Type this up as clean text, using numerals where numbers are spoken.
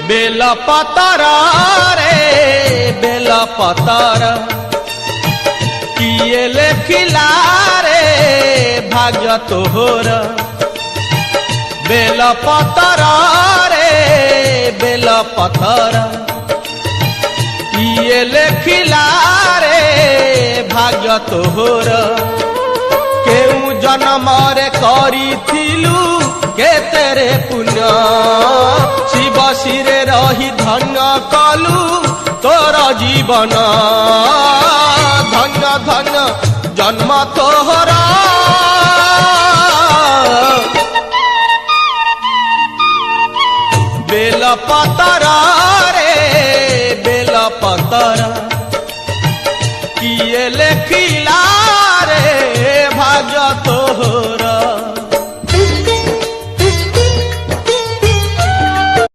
Bell पतर रे bell पतर किए लेखिला रे भाग्य तोहर बेल पतर रे बेल पतर किए लेखिला रे भाग्य तोहर केउ जन्म रे करिथिलु केतेरे पुण्य शिव शिरे रही धन्य कलु तोर जीवन धन्य धन्य जन्म तोहरा बेल पतर रे बेल पतर किए लेखिला रे भाग्य तोहरा।